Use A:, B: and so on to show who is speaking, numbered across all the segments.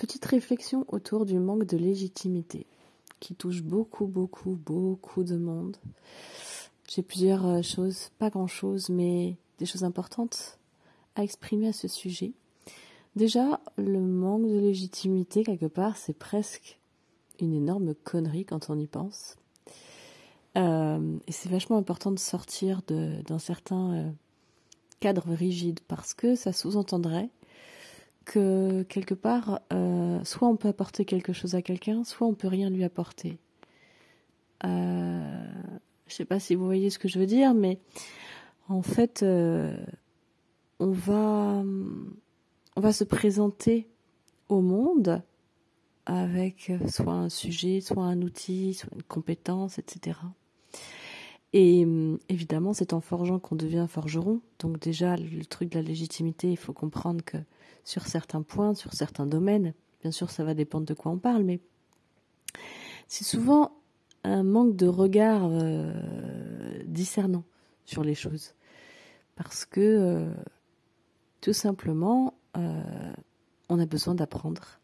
A: Petite réflexion autour du manque de légitimité qui touche beaucoup de monde. J'ai plusieurs choses, pas grand-chose, mais des choses importantes à exprimer à ce sujet. Déjà, le manque de légitimité, quelque part, c'est presque une énorme connerie quand on y pense. Et c'est vachement important de sortir d'un certain cadre rigide parce que ça sous-entendrait que quelque part, soit on peut apporter quelque chose à quelqu'un, soit on peut rien lui apporter. Je sais pas si vous voyez ce que je veux dire, mais en fait, on va se présenter au monde avec soit un sujet, soit un outil, soit une compétence, etc. Et évidemment, c'est en forgeant qu'on devient forgeron. Donc déjà, le truc de la légitimité, il faut comprendre que sur certains points, sur certains domaines, bien sûr, ça va dépendre de quoi on parle, mais c'est souvent un manque de regard discernant sur les choses. Parce que, tout simplement, on a besoin d'apprendre.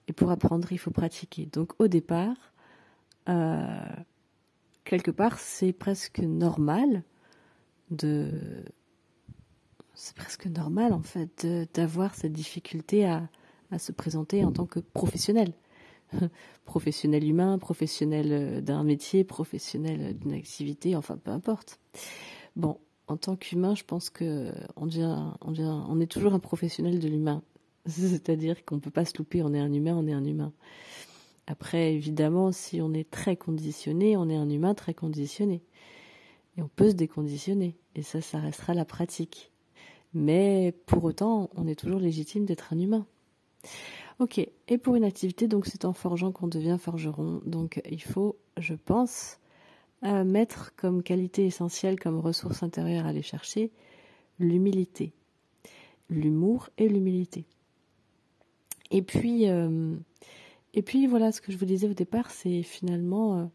A: Et pour apprendre, il faut pratiquer. Donc au départ, quelque part, c'est presque normal en fait d'avoir cette difficulté à se présenter en tant que professionnel. Professionnel humain, professionnel d'un métier, professionnel d'une activité, enfin peu importe. Bon, en tant qu'humain, je pense que on est toujours un professionnel de l'humain. C'est-à-dire qu'on ne peut pas se louper, on est un humain. Après, évidemment, si on est très conditionné, on est un humain très conditionné. Et on peut se déconditionner. Et ça restera la pratique. Mais pour autant, on est toujours légitime d'être un humain. Ok, et pour une activité, donc c'est en forgeant qu'on devient forgeron. Donc il faut, je pense, mettre comme qualité essentielle, comme ressource intérieure à aller chercher, l'humilité. L'humour et l'humilité. Et puis voilà, ce que je vous disais au départ, c'est finalement,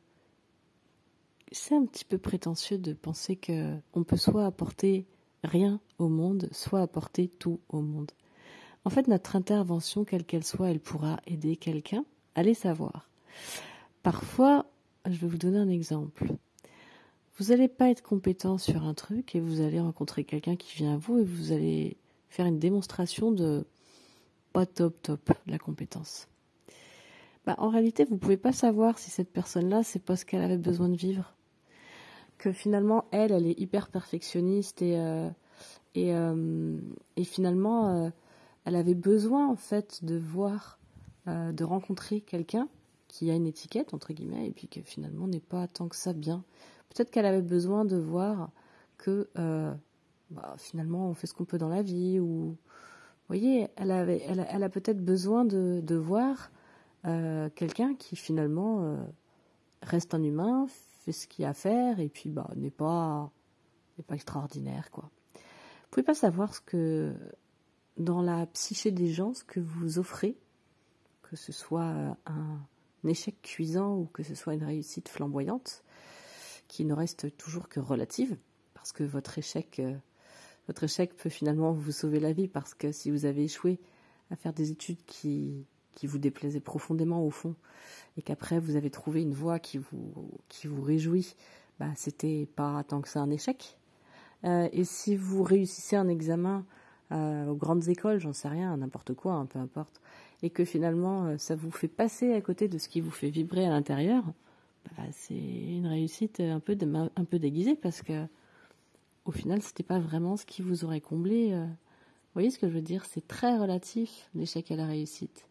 A: c'est un petit peu prétentieux de penser qu'on peut soit apporter rien au monde, soit apporter tout au monde. En fait, notre intervention, quelle qu'elle soit, elle pourra aider quelqu'un. Allez savoir. Parfois, je vais vous donner un exemple. Vous n'allez pas être compétent sur un truc et vous allez rencontrer quelqu'un qui vient à vous et vous allez faire une démonstration de pas top la compétence. En réalité, vous ne pouvez pas savoir si cette personne-là, c'est pas ce qu'elle avait besoin de vivre. Que finalement, elle est hyper perfectionniste et finalement, elle avait besoin en fait de voir, de rencontrer quelqu'un qui a une étiquette entre guillemets et puis que finalement n'est pas tant que ça bien. Peut-être qu'elle avait besoin de voir que finalement on fait ce qu'on peut dans la vie ou vous voyez, elle a peut-être besoin de voir quelqu'un qui finalement reste un humain, fait ce qu'il y a à faire et puis n'est pas extraordinaire quoi. Vous pouvez pas savoir ce que dans la psyché des gens, ce que vous offrez, que ce soit un échec cuisant ou que ce soit une réussite flamboyante, qui ne reste toujours que relative, parce que votre échec peut finalement vous sauver la vie, parce que si vous avez échoué à faire des études qui vous déplaisaient profondément au fond, et qu'après vous avez trouvé une voie qui vous réjouit, c'était pas tant que ça un échec. Et si vous réussissez un examen aux grandes écoles, j'en sais rien, n'importe quoi, hein, peu importe, et que finalement ça vous fait passer à côté de ce qui vous fait vibrer à l'intérieur, c'est une réussite un peu déguisée parce que au final c'était pas vraiment ce qui vous aurait comblé. Vous voyez ce que je veux dire, c'est très relatif l'échec à la réussite.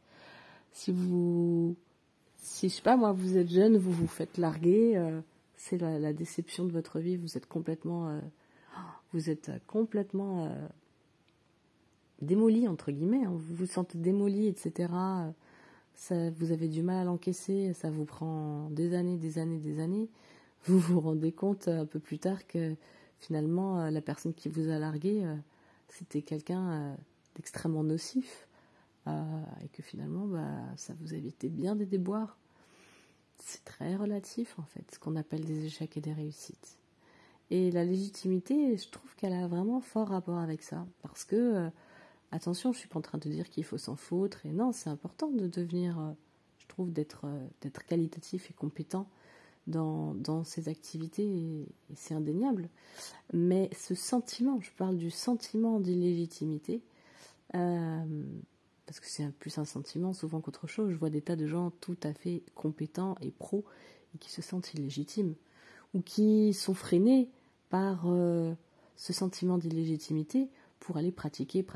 A: Si je sais pas moi, vous êtes jeune, vous vous faites larguer, c'est la déception de votre vie, vous êtes complètement démoli entre guillemets, hein. Vous vous sentez démoli, etc. Vous avez du mal à l'encaisser, ça vous prend des années. Vous vous rendez compte un peu plus tard que finalement la personne qui vous a largué, c'était quelqu'un d'extrêmement nocif et que finalement ça vous évitait bien des déboires. C'est très relatif en fait, ce qu'on appelle des échecs et des réussites. Et la légitimité, je trouve qu'elle a vraiment fort rapport avec ça, parce que attention, je suis pas en train de dire qu'il faut s'en foutre, et non, c'est important de devenir, je trouve, d'être qualitatif et compétent dans ces activités, et c'est indéniable. Mais ce sentiment, je parle du sentiment d'illégitimité, parce que c'est plus un sentiment souvent qu'autre chose. Je vois des tas de gens tout à fait compétents et pros et qui se sentent illégitimes, ou qui sont freinés par ce sentiment d'illégitimité pour aller pratiquer,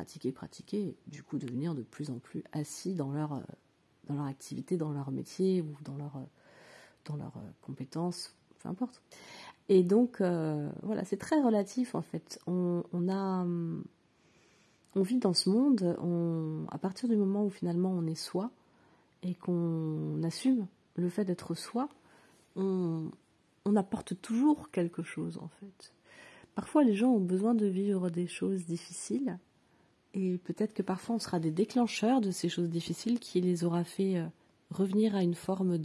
A: et du coup devenir de plus en plus assis dans leur activité, dans leur métier ou dans leurs compétences, peu importe. Et donc, voilà, c'est très relatif en fait. On vit dans ce monde, à partir du moment où finalement on est soi et qu'on assume le fait d'être soi, on apporte toujours quelque chose en fait. Parfois les gens ont besoin de vivre des choses difficiles, et peut-être que parfois on sera des déclencheurs de ces choses difficiles qui les aura fait revenir à une forme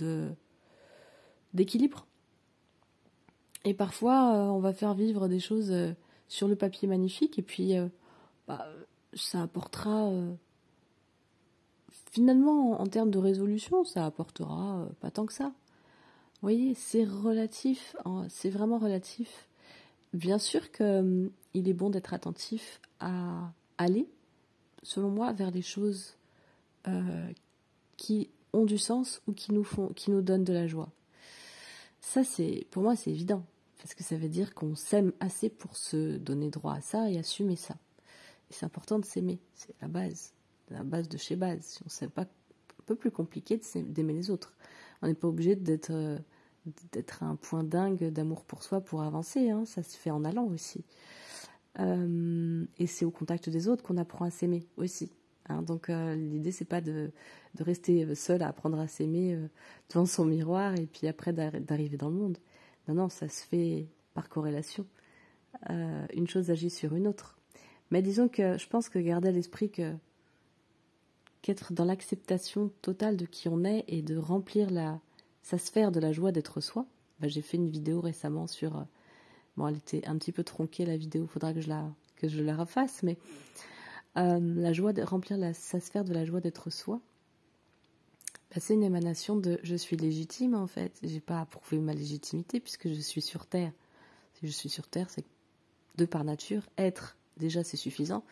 A: d'équilibre. Et parfois on va faire vivre des choses sur le papier magnifiques, et puis ça apportera finalement en termes de résolution, ça apportera pas tant que ça. Vous voyez, c'est relatif, c'est vraiment relatif. Bien sûr qu'il est bon d'être attentif à aller, selon moi, vers les choses qui ont du sens ou qui nous donnent de la joie. Ça, pour moi, c'est évident, parce que ça veut dire qu'on s'aime assez pour se donner droit à ça et assumer ça. Et c'est important de s'aimer, c'est la base de chez base. Si on ne s'aime pas, un peu plus compliqué d'aimer les autres. On n'est pas obligé d'être à un point dingue d'amour pour soi pour avancer, hein. Ça se fait en allant aussi. Et c'est au contact des autres qu'on apprend à s'aimer aussi. Hein. Donc l'idée, c'est pas de rester seul à apprendre à s'aimer devant son miroir et puis après d'arriver dans le monde. Non, ça se fait par corrélation. Une chose agit sur une autre. Mais disons que je pense que garder à l'esprit qu'être dans l'acceptation totale de qui on est et de remplir sa sphère de la joie d'être soi. J'ai fait une vidéo récemment sur... elle était un petit peu tronquée la vidéo, il faudra que je la refasse, mais la joie de remplir sa sphère de la joie d'être soi, c'est une émanation de je suis légitime en fait. J'ai pas à prouver ma légitimité puisque je suis sur Terre. Si je suis sur Terre, c'est que de par nature, être déjà c'est suffisant.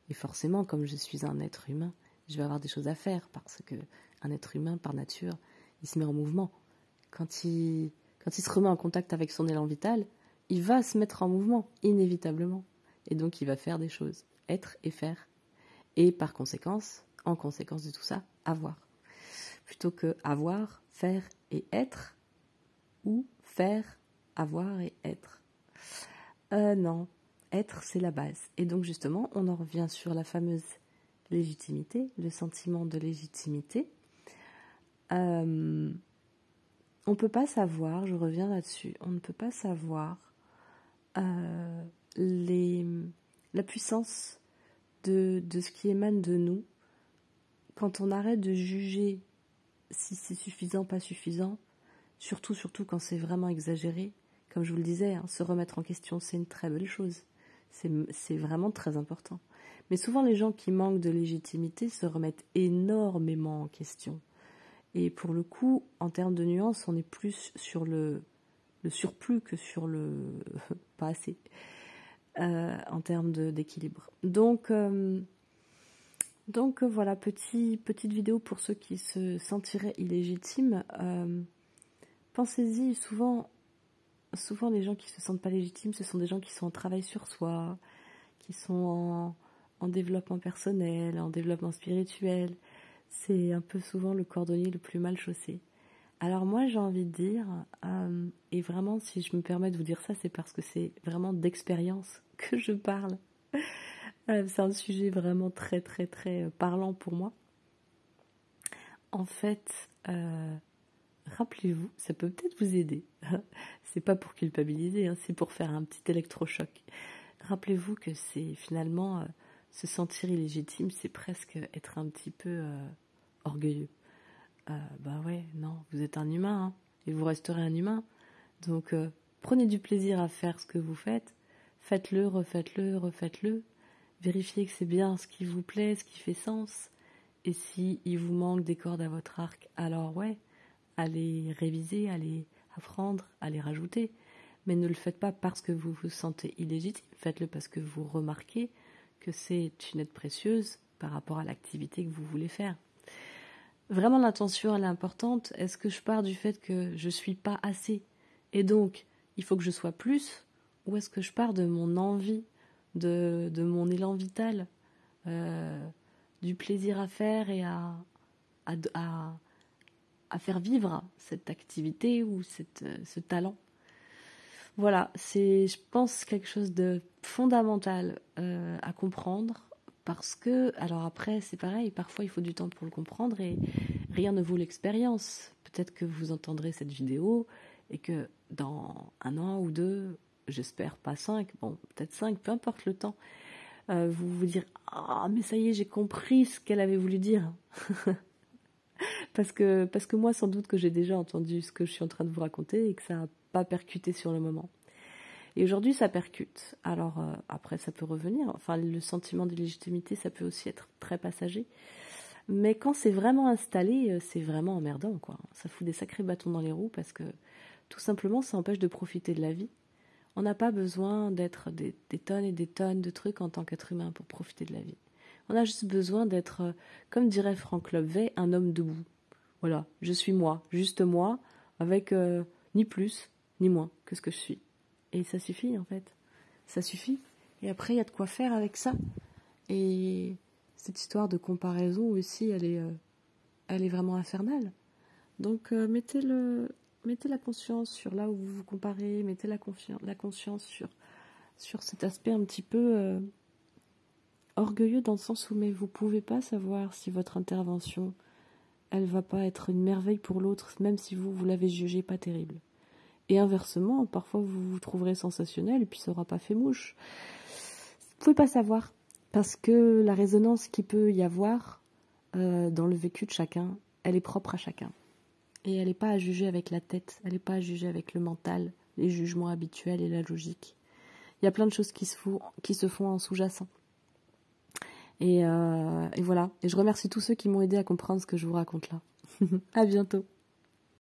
A: Et forcément, comme je suis un être humain, je vais avoir des choses à faire parce que un être humain par nature, il se met en mouvement. Quand il se remet en contact avec son élan vital, il va se mettre en mouvement, inévitablement. Et donc, il va faire des choses. Être et faire. Et par conséquence, en conséquence de tout ça, avoir. Plutôt que avoir, faire et être, ou faire, avoir et être. Non, être, c'est la base. Et donc, justement, on en revient sur la fameuse légitimité, le sentiment de légitimité. On ne peut pas savoir, je reviens là-dessus, on ne peut pas savoir la puissance de ce qui émane de nous quand on arrête de juger si c'est suffisant, pas suffisant, surtout quand c'est vraiment exagéré. Comme je vous le disais, hein, se remettre en question, c'est une très belle chose. C'est vraiment très important. Mais souvent, les gens qui manquent de légitimité se remettent énormément en question. Et pour le coup, en termes de nuances, on est plus sur le surplus que sur le pas assez, en termes d'équilibre. Donc voilà, petite vidéo pour ceux qui se sentiraient illégitimes. Pensez-y, souvent les gens qui se sentent pas légitimes, ce sont des gens qui sont en travail sur soi, qui sont en développement personnel, en développement spirituel. C'est un peu souvent le cordonnier le plus mal chaussé. Alors moi, j'ai envie de dire, et vraiment, si je me permets de vous dire ça, c'est parce que c'est vraiment d'expérience que je parle. C'est un sujet vraiment très, très, très parlant pour moi. En fait, rappelez-vous, ça peut peut-être vous aider. C'est pas pour culpabiliser, hein, c'est pour faire un petit électrochoc. Rappelez-vous que c'est finalement se sentir illégitime, c'est presque être un petit peu orgueilleux. Ouais, non, vous êtes un humain, hein, et vous resterez un humain. Donc prenez du plaisir à faire ce que vous faites. Faites-le, refaites-le, refaites-le. vérifiez que c'est bien ce qui vous plaît, ce qui fait sens. Et si il vous manque des cordes à votre arc, alors ouais, allez réviser, allez apprendre, allez rajouter. Mais ne le faites pas parce que vous vous sentez illégitime, faites-le parce que vous remarquez que c'est une aide précieuse par rapport à l'activité que vous voulez faire. Vraiment, l'intention, elle est importante. Est-ce que je pars du fait que je suis pas assez et donc il faut que je sois plus, ou est-ce que je pars de mon envie, de mon élan vital, du plaisir à faire et à faire vivre cette activité ou ce talent. Voilà, c'est, je pense, quelque chose de fondamental à comprendre, parce que, alors après, c'est pareil, parfois il faut du temps pour le comprendre et rien ne vaut l'expérience. Peut-être que vous entendrez cette vidéo et que dans 1 an ou 2, j'espère pas 5, bon, peut-être 5, peu importe le temps, vous vous dire « Ah, mais ça y est, j'ai compris ce qu'elle avait voulu dire !» parce que moi, sans doute que j'ai déjà entendu ce que je suis en train de vous raconter et que ça n'a pas percuté sur le moment. Et aujourd'hui, ça percute. Alors, après, ça peut revenir. Enfin, le sentiment d'illégitimité, ça peut aussi être très passager. Mais quand c'est vraiment installé, c'est vraiment emmerdant, quoi. Ça fout des sacrés bâtons dans les roues parce que, tout simplement, ça empêche de profiter de la vie. On n'a pas besoin d'être des tonnes et des tonnes de trucs en tant qu'être humain pour profiter de la vie. On a juste besoin d'être, comme dirait Franck Lobvet, un homme debout. Voilà, je suis moi, juste moi, avec ni plus ni moins que ce que je suis. Et ça suffit, en fait. Ça suffit. Et après, il y a de quoi faire avec ça. Et cette histoire de comparaison aussi, elle est vraiment infernale. Donc, mettez la conscience sur là où vous vous comparez, mettez la conscience sur cet aspect un petit peu orgueilleux, dans le sens où mais vous pouvez pas savoir si votre intervention, elle va pas être une merveille pour l'autre, même si vous l'avez jugée pas terrible. Et inversement, parfois vous vous trouverez sensationnel et puis ça aura pas fait mouche. Vous pouvez pas savoir, parce que la résonance qu'il peut y avoir dans le vécu de chacun, elle est propre à chacun. Et elle n'est pas à juger avec la tête, elle n'est pas à juger avec le mental, les jugements habituels et la logique. Il y a plein de choses qui se font en sous-jacent. Et voilà. Et je remercie tous ceux qui m'ont aidé à comprendre ce que je vous raconte là. À bientôt.